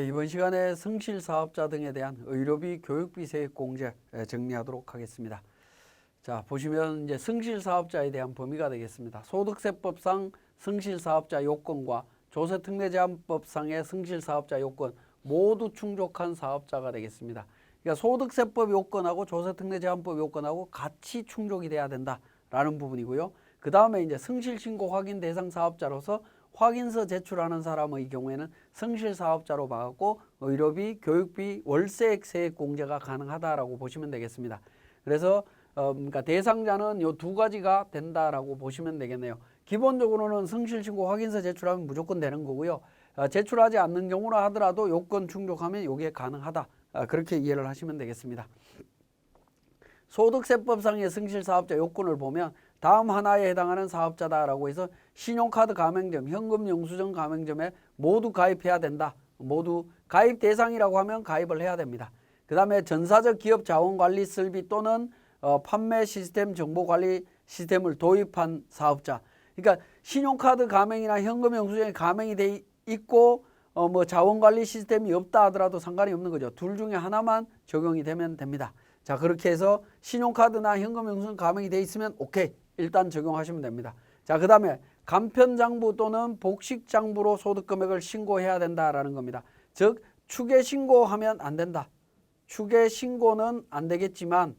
이번 시간에 승실 사업자 등에 대한 의료비 교육비 세액 공제 정리하도록 하겠습니다. 자, 보시면 이제 승실 사업자에 대한 범위가 되겠습니다. 소득세법상 승실 사업자 요건과 조세특례제한법상의 승실 사업자 요건 모두 충족한 사업자가 되겠습니다. 그러니까 소득세법 요건하고 조세특례제한법 요건하고 같이 충족이 돼야 된다라는 부분이고요. 그 다음에 이제 승실신고 확인 대상 사업자로서 확인서 제출하는 사람의 경우에는 승실 사업자로 봐갖고 의료비, 교육비, 월세액 세액 공제가 가능하다라고 보시면 되겠습니다. 그래서 그러니까 대상자는 요 두 가지가 된다라고 보시면 되겠네요. 기본적으로는 승실신고 확인서 제출하면 무조건 되는 거고요. 제출하지 않는 경우라 하더라도 요건 충족하면 요게 가능하다. 그렇게 이해를 하시면 되겠습니다. 소득세법상의 승실사업자 요건을 보면 다음 하나에 해당하는 사업자다라고 해서 신용카드 가맹점, 현금영수증 가맹점에 모두 가입해야 된다. 모두 가입 대상이라고 하면 가입을 해야 됩니다. 그 다음에 전사적 기업 자원관리 설비 또는 판매 시스템 정보관리 시스템을 도입한 사업자. 그러니까 신용카드 가맹이나 현금영수증에 가맹이 돼 있고 뭐 자원관리 시스템이 없다 하더라도 상관이 없는 거죠. 둘 중에 하나만 적용이 되면 됩니다. 자, 그렇게 해서 신용카드나 현금영수증 가맹이 돼 있으면 오케이. 일단 적용하시면 됩니다. 자, 그 다음에 간편장부 또는 복식장부로 소득금액을 신고해야 된다라는 겁니다. 즉, 추계신고하면 안 된다. 추계신고는 안 되겠지만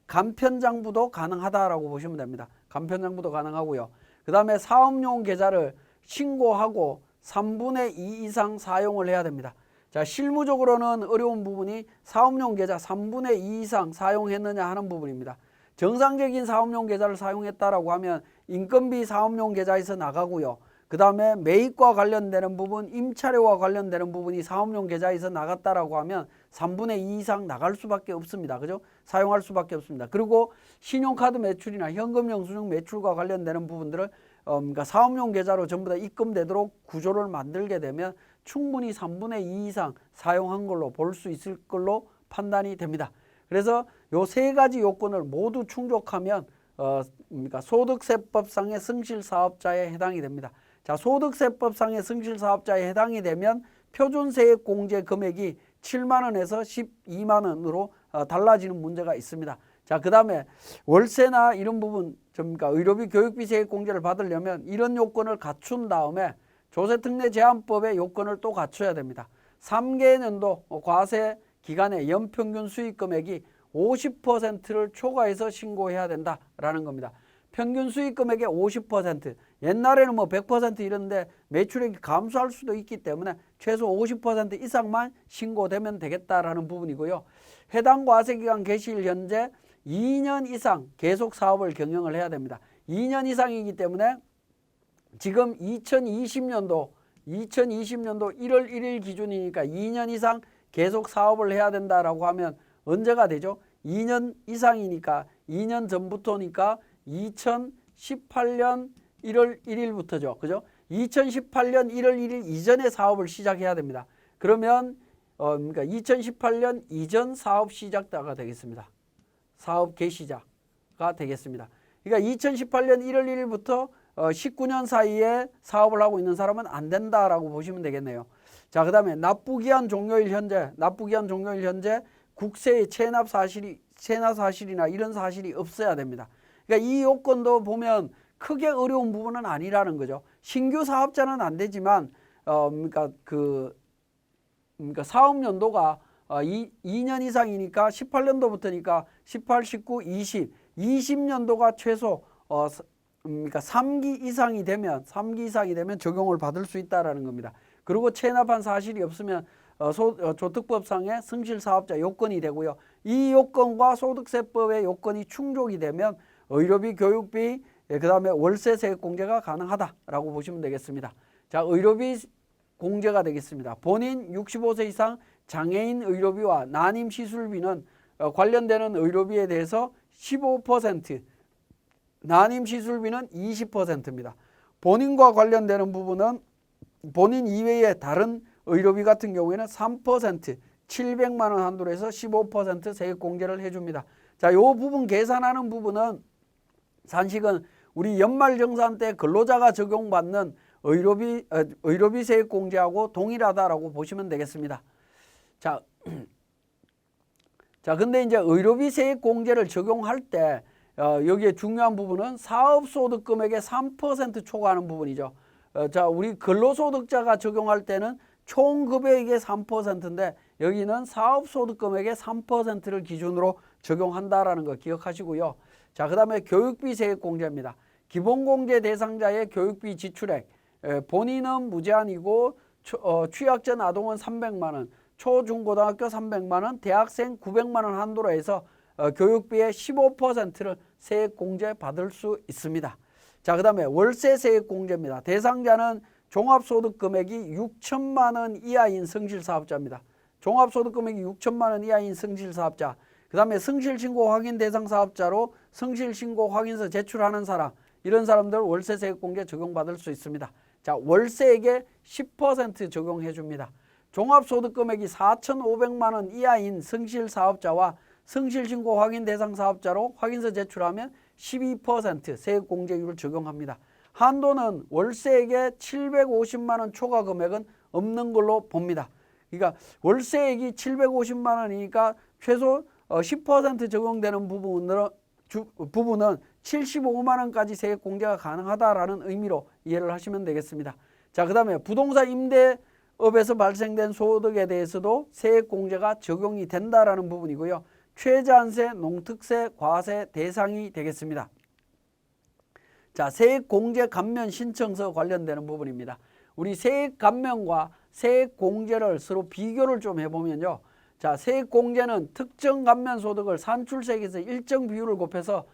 간편장부도 가능하다라고 보시면 됩니다. 간편장부도 가능하고요. 그 다음에 사업용 계좌를 신고하고 3분의 2 이상 사용을 해야 됩니다. 자, 실무적으로는 어려운 부분이 사업용 계좌 3분의 2 이상 사용했느냐 하는 부분입니다. 정상적인 사업용 계좌를 사용했다라고 하면 인건비 사업용 계좌에서 나가고요. 그 다음에 매입과 관련되는 부분, 임차료와 관련되는 부분이 사업용 계좌에서 나갔다라고 하면 3분의 2 이상 나갈 수밖에 없습니다. 그죠? 사용할 수밖에 없습니다. 그리고 신용카드 매출이나 현금영수증 매출과 관련되는 부분들을 그러니까 사업용 계좌로 전부 다 입금되도록 구조를 만들게 되면 충분히 3분의 2 이상 사용한 걸로 볼 수 있을 걸로 판단이 됩니다. 그래서 요 세 가지 요건을 모두 충족하면 그러니까 소득세법상의 승실사업자에 해당이 됩니다. 자, 소득세법상의 승실사업자에 해당이 되면 표준세액 공제 금액이 7만 원에서 12만 원으로 달라지는 문제가 있습니다. 자, 그 다음에 월세나 이런 부분, 그러니까 의료비, 교육비 세액 공제를 받으려면 이런 요건을 갖춘 다음에 조세특례제한법의 요건을 또 갖춰야 됩니다. 3개 년도 과세 기간에 연평균 수익금액이 50%를 초과해서 신고해야 된다라는 겁니다. 평균 수익금액의 50%, 옛날에는 뭐 100% 이런데 매출액이 감소할 수도 있기 때문에 최소 50% 이상만 신고되면 되겠다라는 부분이고요. 해당 과세기간 개시일 현재 2년 이상 계속 사업을 경영을 해야 됩니다. 2년 이상이기 때문에 지금 2020년도 1월 1일 기준이니까 2년 이상 계속 사업을 해야 된다라고 하면 언제가 되죠? 2년 이상이니까 2년 전부터니까 2018년 1월 1일부터죠. 그죠? 2018년 1월 1일 이전에 사업을 시작해야 됩니다. 그러면 그러니까 2018년 이전 사업 시작자가 되겠습니다. 사업 개시자가 되겠습니다. 그러니까 2018년 1월 1일부터 19년 사이에 사업을 하고 있는 사람은 안 된다라고 보시면 되겠네요. 자, 그 다음에 납부기한 종료일 현재 국세의 체납 사실이나 이런 사실이 없어야 됩니다. 그러니까 이 요건도 보면 크게 어려운 부분은 아니라는 거죠. 신규 사업자는 안 되지만 그러니까 사업 연도가 2년 이상이니까 18년도부터니까 18, 19, 20년도가 최소 그러니까 3기 이상이 되면 적용을 받을 수 있다라는 겁니다. 그리고 체납한 사실이 없으면 조특법상의 승실사업자 요건이 되고요. 이 요건과 소득세법의 요건이 충족이 되면 의료비, 교육비, 그 다음에 월세 세액 공제가 가능하다라고 보시면 되겠습니다. 자, 의료비 공제가 되겠습니다. 본인 65세 이상 장애인 의료비와 난임 시술비는 관련되는 의료비에 대해서 15%, 난임 시술비는 20%입니다. 본인과 관련되는 부분은 본인 이외의 다른 의료비 같은 경우에는 3%, 700만 원 한도로 해서 15% 세액 공제를 해줍니다. 자, 요 부분 계산하는 부분은 사실은 우리 연말정산 때 근로자가 적용받는 의료비 세액 공제하고 동일하다라고 보시면 되겠습니다. 자, 근데 이제 의료비 세액 공제를 적용할 때 여기에 중요한 부분은 사업소득 금액의 3% 초과하는 부분이죠. 자, 우리 근로소득자가 적용할 때는 총 급여액의 3%인데 여기는 사업소득 금액의 3%를 기준으로 적용한다라는 거 기억하시고요. 자, 그 다음에 교육비 세액 공제입니다. 기본공제 대상자의 교육비 지출액, 본인은 무제한이고 취약 전 아동은 300만 원, 초중고등학교 300만 원, 대학생 900만 원 한도로 해서 교육비의 15%를 세액 공제 받을 수 있습니다. 자, 그 다음에 월세 세액 공제입니다. 대상자는 종합소득 금액이 6천만 원 이하인 성실사업자입니다. 종합소득 금액이 6천만 원 이하인 성실사업자. 그 다음에 성실신고 확인 대상 사업자로 성실신고 확인서 제출하는 사람, 이런 사람들 월세 세액 공제 적용받을 수 있습니다. 자, 월세액에 10% 적용해 줍니다. 종합소득 금액이 4,500만 원 이하인 성실사업자와 성실신고 확인 대상 사업자로 확인서 제출하면 12% 세액 공제율을 적용합니다. 한도는 월세액에 750만 원 초과 금액은 없는 걸로 봅니다. 그러니까 월세액이 750만 원이니까 최소 10% 적용되는 부분은 75만 원까지 세액 공제가 가능하다라는 의미로 이해를 하시면 되겠습니다. 자, 그 다음에 부동산 임대업에서 발생된 소득에 대해서도 세액 공제가 적용이 된다라는 부분이고요. 최저한세, 농특세, 과세 대상이 되겠습니다. 자, 세액 공제 감면 신청서 관련되는 부분입니다. 우리 세액 감면과 세액 공제를 서로 비교를 좀 해보면요. 자, 세액 공제는 특정 감면 소득을 산출세액에서 일정 비율을 곱해서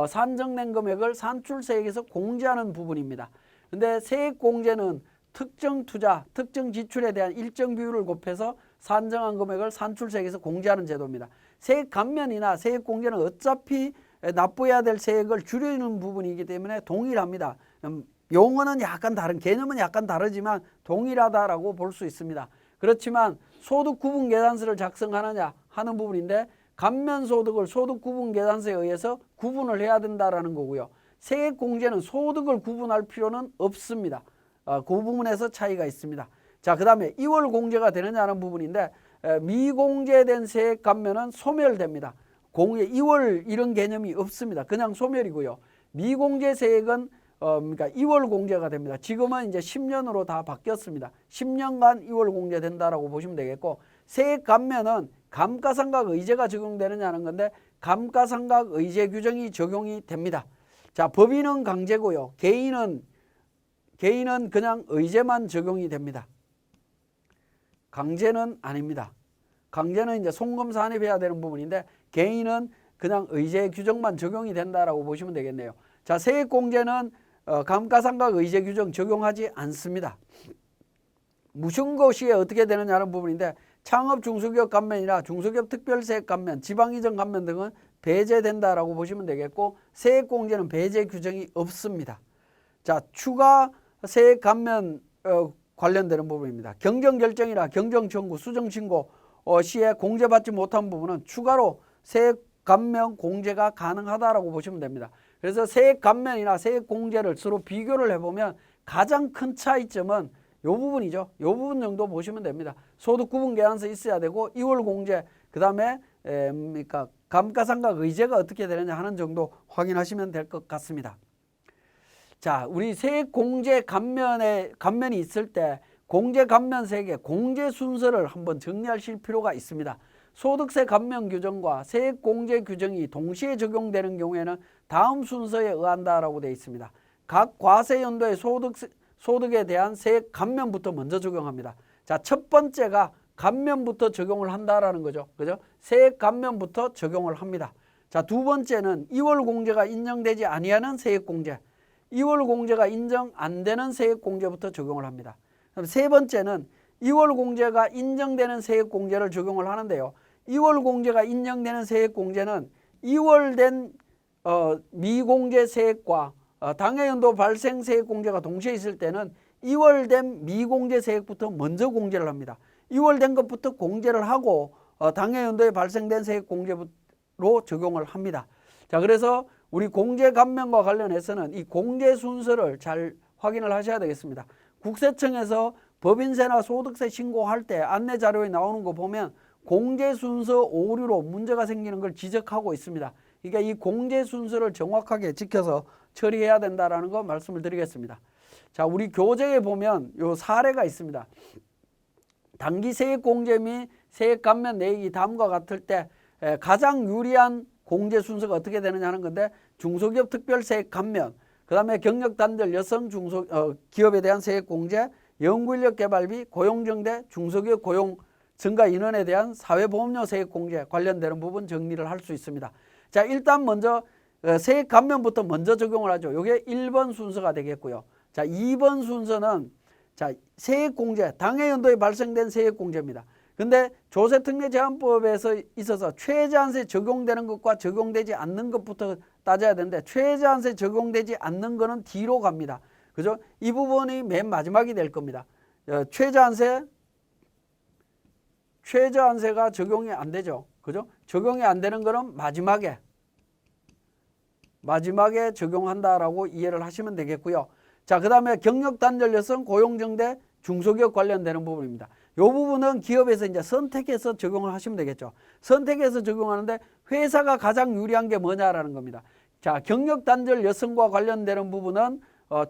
산정된 금액을 산출세액에서 공제하는 부분입니다. 근데 세액 공제는 특정 투자, 특정 지출에 대한 일정 비율을 곱해서 산정한 금액을 산출세액에서 공제하는 제도입니다. 세액 감면이나 세액 공제는 어차피 납부해야 될 세액을 줄이는 부분이기 때문에 동일합니다. 용어는 약간 다른, 개념은 약간 다르지만 동일하다라고 볼 수 있습니다. 그렇지만 소득 구분 계산서를 작성하느냐 하는 부분인데 감면 소득을 소득 구분 계산서에 의해서 구분을 해야 된다라는 거고요. 세액 공제는 소득을 구분할 필요는 없습니다. 그 부분에서 차이가 있습니다. 자, 그 다음에 이월 공제가 되느냐는 부분인데 미공제된 세액 감면은 소멸됩니다. 공제 이월 이런 개념이 없습니다. 그냥 소멸이고요. 미공제 세액은 그러니까 이월 공제가 됩니다. 지금은 이제 10년으로 다 바뀌었습니다. 10년간 이월 공제된다라고 보시면 되겠고, 세액 감면은 감가상각 의제가 적용되느냐는 건데 감가상각 의제 규정이 적용이 됩니다. 자, 법인은 강제고요. 개인은 그냥 의제만 적용이 됩니다. 강제는 아닙니다. 강제는 이제 송금 산입해야 되는 부분인데 개인은 그냥 의제 규정만 적용이 된다라고 보시면 되겠네요. 자, 세액 공제는 감가상각 의제 규정 적용하지 않습니다. 무신고 시에 어떻게 되느냐는 부분인데 창업 중소기업 감면이나 중소기업 특별세액 감면, 지방이전 감면 등은 배제된다라고 보시면 되겠고 세액 공제는 배제 규정이 없습니다. 자, 추가 세액 감면 관련되는 부분입니다. 경정결정이나 경정청구, 수정신고 시에 공제받지 못한 부분은 추가로 세액 감면 공제가 가능하다라고 보시면 됩니다. 그래서 세액 감면이나 세액 공제를 서로 비교를 해보면 가장 큰 차이점은 이 부분이죠. 이 부분 정도 보시면 됩니다. 소득 구분 계산서 있어야 되고 이월 공제, 그 다음에 그러니까 감가상각 의제가 어떻게 되느냐 하는 정도 확인하시면 될 것 같습니다. 자, 우리 세액 공제 감면이 있을 때 공제 감면세액의 공제 순서를 한번 정리하실 필요가 있습니다. 소득세 감면 규정과 세액 공제 규정이 동시에 적용되는 경우에는 다음 순서에 의한다라고 되어 있습니다. 각 과세연도의 소득에 대한 세액 감면부터 먼저 적용합니다. 자, 첫 번째가 감면부터 적용을 한다라는 거죠. 그죠? 세액 감면부터 적용을 합니다. 자, 두 번째는 이월 공제가 인정되지 아니하는 세액 공제, 이월 공제가 인정 안 되는 세액 공제부터 적용을 합니다. 그럼 세 번째는 이월 공제가 인정되는 세액 공제를 적용을 하는데요. 이월 공제가 인정되는 세액 공제는 이월된 미공제 세액과 당해연도 발생 세액 공제가 동시에 있을 때는 이월된 미공제 세액부터 먼저 공제를 합니다. 이월된 것부터 공제를 하고 당해연도에 발생된 세액 공제로 적용을 합니다. 자, 그래서 우리 공제 감면과 관련해서는 이 공제 순서를 잘 확인을 하셔야 되겠습니다. 국세청에서 법인세나 소득세 신고할 때 안내 자료에 나오는 거 보면 공제 순서 오류로 문제가 생기는 걸 지적하고 있습니다. 그러니까 이 공제 순서를 정확하게 지켜서 처리해야 된다라는 거 말씀을 드리겠습니다. 자, 우리 교재에 보면 요 사례가 있습니다. 당기 세액 공제 및 세액 감면 내역이 다음과 같을 때 가장 유리한 공제 순서가 어떻게 되느냐 하는 건데, 중소기업 특별세액 감면, 그 다음에 경력단절 여성 기업에 대한 세액 공제, 연구인력 개발비, 고용정대, 중소기업 고용 증가 인원에 대한 사회보험료 세액 공제 관련되는 부분 정리를 할 수 있습니다. 자, 일단 먼저 세액 감면부터 먼저 적용을 하죠. 이게 1번 순서가 되겠고요. 자, 2번 순서는 자, 세액 공제, 당해 연도에 발생된 세액 공제입니다. 근데 조세특례제한법에서 있어서 최저한세 적용되는 것과 적용되지 않는 것부터 따져야 되는데, 최저한세 적용되지 않는 거는 뒤로 갑니다. 그죠? 이 부분이 맨 마지막이 될 겁니다. 최저한세가 적용이 안 되죠. 그죠? 적용이 안 되는 거는 마지막에 적용한다라고 이해를 하시면 되겠고요. 자, 그 다음에 경력단절 여성 고용정대 중소기업 관련되는 부분입니다. 이 부분은 기업에서 이제 선택해서 적용을 하시면 되겠죠. 선택해서 적용하는데 회사가 가장 유리한 게 뭐냐라는 겁니다. 자, 경력단절 여성과 관련되는 부분은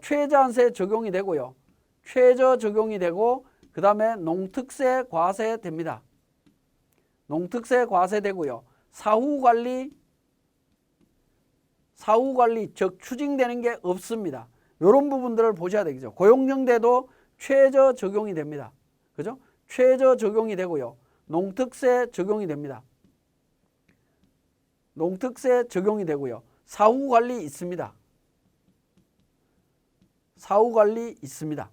최저한세 적용이 되고요. 최저 적용이 되고, 그 다음에 농특세 과세 됩니다. 농특세 과세 되고요. 사후관리 즉 추징되는 게 없습니다. 이런 부분들을 보셔야 되겠죠. 고용정대도 최저 적용이 됩니다. 그죠? 최저 적용이 되고요. 농특세 적용이 됩니다. 농특세 적용이 되고요. 사후관리 있습니다. 사후관리 있습니다.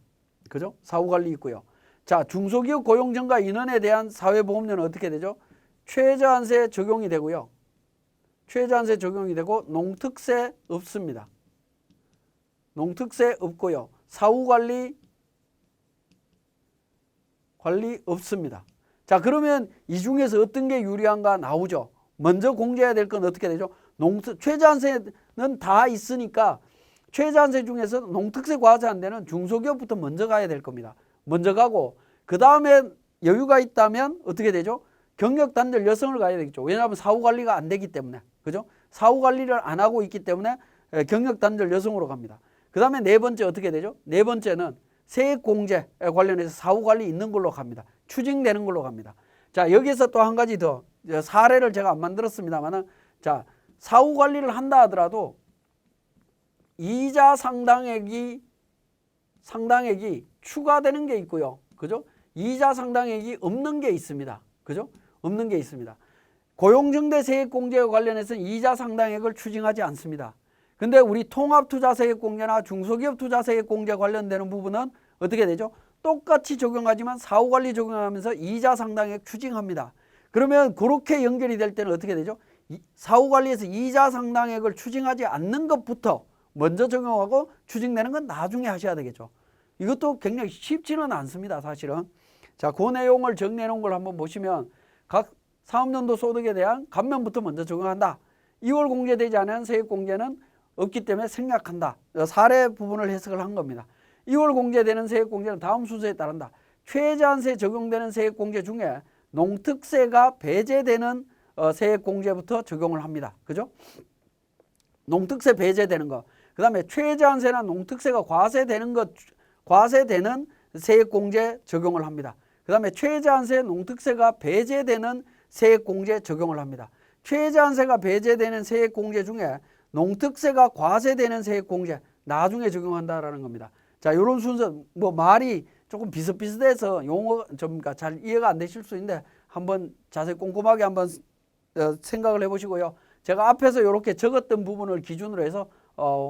그죠? 사후관리 있고요. 자, 중소기업 고용증가 인원에 대한 사회보험료는 어떻게 되죠? 최저한세 적용이 되고요. 최저한세 적용이 되고, 농특세 없습니다. 농특세 없고요. 사후관리 없습니다. 자, 그러면 이 중에서 어떤 게 유리한가 나오죠. 먼저 공제해야 될 건 어떻게 되죠? 최저한세는 다 있으니까 최저한세 중에서 농특세 과세 안 되는 중소기업부터 먼저 가야 될 겁니다. 먼저 가고, 그 다음에 여유가 있다면 어떻게 되죠? 경력단절 여성을 가야 되겠죠. 왜냐하면 사후관리가 안 되기 때문에. 그죠? 사후관리를 안 하고 있기 때문에 경력단절 여성으로 갑니다. 그 다음에 네 번째 어떻게 되죠? 네 번째는 세액공제에 관련해서 사후관리 있는 걸로 갑니다. 추징되는 걸로 갑니다. 자, 여기서 또 한 가지 더 사례를 제가 안 만들었습니다만은, 자, 사후관리를 한다 하더라도 이자 상당액이 추가되는 게 있고요. 그죠? 이자 상당액이 없는 게 있습니다. 그죠? 없는 게 있습니다. 고용정대 세액공제와 관련해서는 이자 상당액을 추징하지 않습니다. 근데 우리 통합투자세액공제나 중소기업 투자세액공제 관련되는 부분은 어떻게 되죠? 똑같이 적용하지만 사후관리 적용하면서 이자 상당액 추징합니다. 그러면 그렇게 연결이 될 때는 어떻게 되죠? 사후관리에서 이자 상당액을 추징하지 않는 것부터 먼저 적용하고 추징되는 건 나중에 하셔야 되겠죠. 이것도 굉장히 쉽지는 않습니다, 사실은. 자, 그 내용을 정리해 놓은 걸 한번 보시면, 각 사업연도 소득에 대한 감면부터 먼저 적용한다. 2월 공제되지 않은 세액공제는 없기 때문에 생략한다. 사례 부분을 해석을 한 겁니다. 2월 공제되는 세액공제는 다음 순서에 따른다. 최저한세 적용되는 세액공제 중에 농특세가 배제되는 세액공제부터 적용을 합니다. 그죠? 농특세 배제되는 거. 그 다음에 최저한세나 농특세가 과세되는 세액공제 적용을 합니다. 그 다음에 최저한세, 농특세가 배제되는 세액공제 적용을 합니다. 최저한세가 배제되는 세액공제 중에 농특세가 과세되는 세액공제 나중에 적용한다라는 겁니다. 자, 이런 순서, 말이 조금 비슷비슷해서 용어 좀 잘 이해가 안 되실 수 있는데 한번 자세히 꼼꼼하게 한번 생각을 해보시고요. 제가 앞에서 이렇게 적었던 부분을 기준으로 해서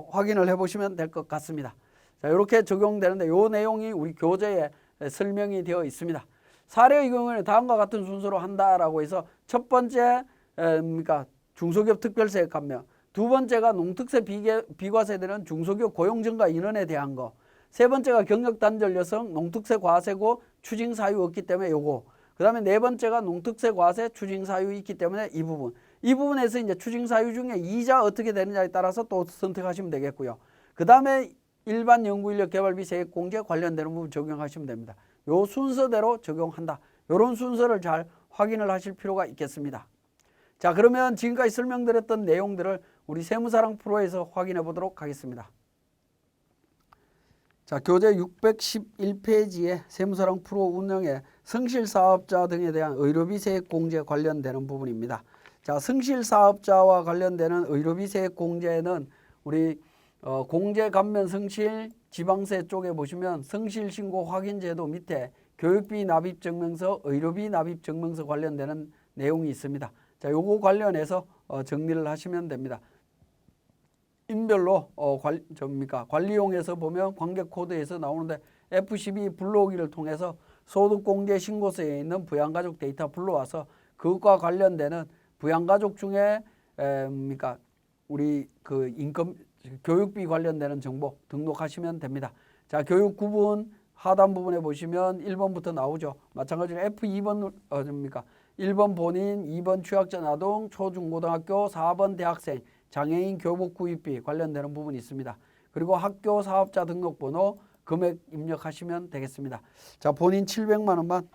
확인을 해보시면 될 것 같습니다. 자, 이렇게 적용되는데 이 내용이 우리 교재에 설명이 되어 있습니다. 사례의 경우에는 다음과 같은 순서로 한다라고 해서 첫 번째 중소기업 특별세액 감면, 두 번째가 농특세 비과세되는 중소기업 고용증가 인원에 대한 거, 세 번째가 경력단절 여성 농특세 과세고 추징 사유 없기 때문에 요거, 그 다음에 네 번째가 농특세 과세 추징 사유 있기 때문에 이 부분에서 이제 추징 사유 중에 이자 어떻게 되느냐에 따라서 또 선택하시면 되겠고요. 그 다음에 일반 연구인력 개발비 세액공제 관련되는 부분 적용하시면 됩니다. 요 순서대로 적용한다. 요런 순서를 잘 확인을 하실 필요가 있겠습니다. 자, 그러면 지금까지 설명드렸던 내용들을 우리 세무사랑 프로에서 확인해 보도록 하겠습니다. 자, 교재 611페이지에 세무사랑 프로 운영의 성실사업자 등에 대한 의료비 세액 공제 관련되는 부분입니다. 자, 성실사업자와 관련되는 의료비 세액 공제는 우리 공제 감면 성실 지방세 쪽에 보시면 성실신고 확인제도 밑에 교육비 납입 증명서, 의료비 납입 증명서 관련되는 내용이 있습니다. 자, 요거 관련해서 정리를 하시면 됩니다. 인별로 관리용에서 보면 관계 코드에서 나오는데 F12 불러오기를 통해서 소득공제 신고서에 있는 부양가족 데이터 불러와서 그것과 관련되는 부양가족 중에 우리 그 인컴 교육비 관련되는 정보 등록하시면 됩니다. 자, 교육 구분 하단 부분에 보시면 1번부터 나오죠. 마찬가지로 F2번 1번 본인, 2번 취약전 아동, 초중고등학교, 4번 대학생, 장애인 교복 구입비 관련되는 부분이 있습니다. 그리고 학교 사업자 등록번호, 금액 입력하시면 되겠습니다. 자, 본인 700만 원만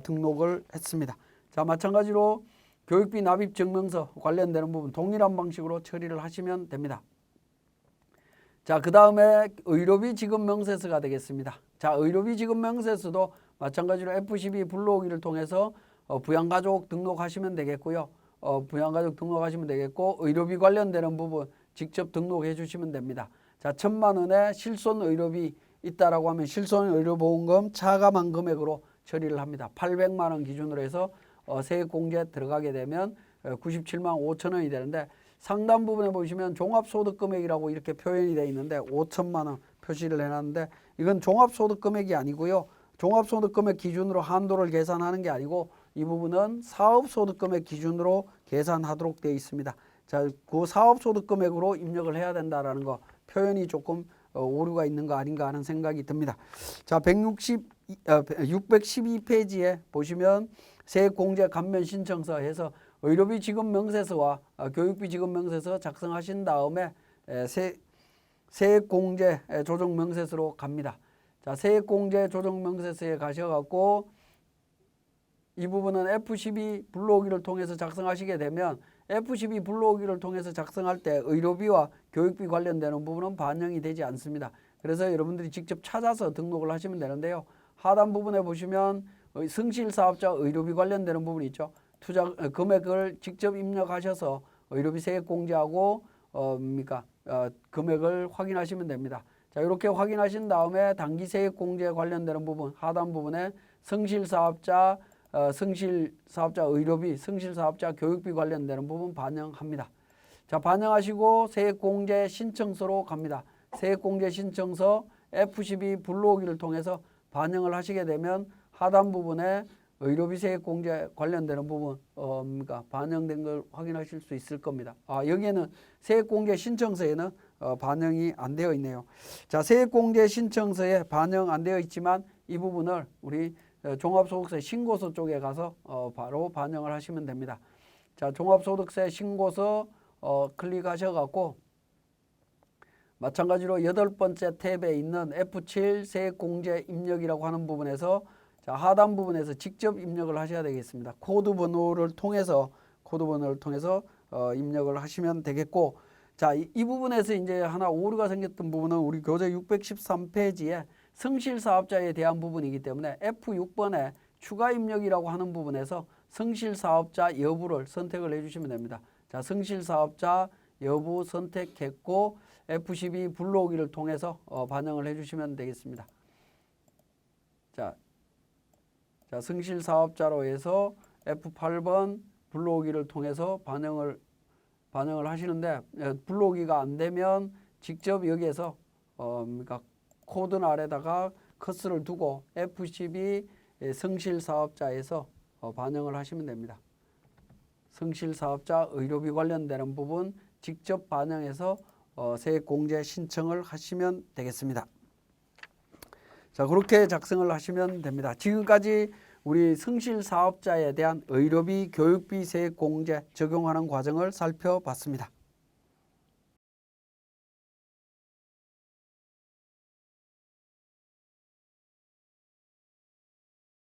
등록을 했습니다. 자, 마찬가지로 교육비 납입 증명서 관련되는 부분 동일한 방식으로 처리를 하시면 됩니다. 자, 그 다음에 의료비 지급 명세서가 되겠습니다. 자, 의료비 지급 명세서도 마찬가지로 F12 불러오기를 통해서 부양가족 등록하시면 되겠고요. 부양가족 등록하시면 되겠고, 의료비 관련되는 부분 직접 등록해 주시면 됩니다. 자, 1,000만 원의 실손 의료비 있다라고 하면 실손 의료보험금 차감한 금액으로 처리를 합니다. 800만 원 기준으로 해서 세액공제 들어가게 되면 97만 5천 원이 되는데, 상단 부분에 보시면 종합소득금액이라고 이렇게 표현이 되어 있는데 5천만 원 표시를 해놨는데, 이건 종합소득금액이 아니고요. 종합소득금액 기준으로 한도를 계산하는 게 아니고 이 부분은 사업소득금액 기준으로 계산하도록 되어 있습니다. 자, 그 사업소득금액으로 입력을 해야 된다라는 거 표현이 조금 오류가 있는 거 아닌가 하는 생각이 듭니다. 자, 612페이지에 보시면 세액공제 감면 신청서 해서 의료비 지급 명세서와 교육비 지급 명세서 작성하신 다음에 세액공제 조정 명세서로 갑니다. 자, 세액공제 조정 명세서에 가셔갖고 이 부분은 F12 불러오기를 통해서 작성하시게 되면 F12 불러오기를 통해서 작성할 때 의료비와 교육비 관련되는 부분은 반영이 되지 않습니다. 그래서 여러분들이 직접 찾아서 등록을 하시면 되는데요. 하단 부분에 보시면 성실사업자 의료비 관련되는 부분이 있죠. 투자 금액을 직접 입력하셔서 의료비 세액 공제하고 금액을 확인하시면 됩니다. 자, 이렇게 확인하신 다음에 단기 세액 공제 관련되는 부분 하단 부분에 성실사업자 의료비, 성실사업자 교육비 관련되는 부분 반영합니다. 자, 반영하시고 세액공제 신청서로 갑니다. 세액공제 신청서 F12 불러오기를 통해서 반영을 하시게 되면 하단 부분에 의료비 세액공제 관련되는 부분 반영된 걸 확인하실 수 있을 겁니다. 여기에는 세액공제 신청서에는 반영이 안 되어 있네요. 자, 세액공제 신청서에 반영 안 되어 있지만 이 부분을 우리 종합소득세 신고서 쪽에 가서 바로 반영을 하시면 됩니다. 자, 종합소득세 신고서 클릭하셔갖고 마찬가지로 8번째 탭에 있는 F7 세액공제 입력이라고 하는 부분에서 자, 하단 부분에서 직접 입력을 하셔야 되겠습니다. 코드 번호를 통해서 입력을 하시면 되겠고, 자, 이 부분에서 이제 하나 오류가 생겼던 부분은 우리 교재 613페이지에 성실사업자에 대한 부분이기 때문에 F6번에 추가 입력이라고 하는 부분에서 성실사업자 여부를 선택을 해주시면 됩니다. 자, 성실사업자 여부 선택했고 F12 불러오기를 통해서 반영을 해주시면 되겠습니다. 자, 성실사업자로 해서 F8번 불러오기를 통해서 반영을 하시는데 불러오기가 안 되면 직접 여기에서 코드 아래다가 커서를 두고 F12 성실사업자에서 반영을 하시면 됩니다. 성실사업자 의료비 관련되는 부분 직접 반영해서 세액공제 신청을 하시면 되겠습니다. 자, 그렇게 작성을 하시면 됩니다. 지금까지 우리 성실사업자에 대한 의료비, 교육비 세액공제 적용하는 과정을 살펴봤습니다.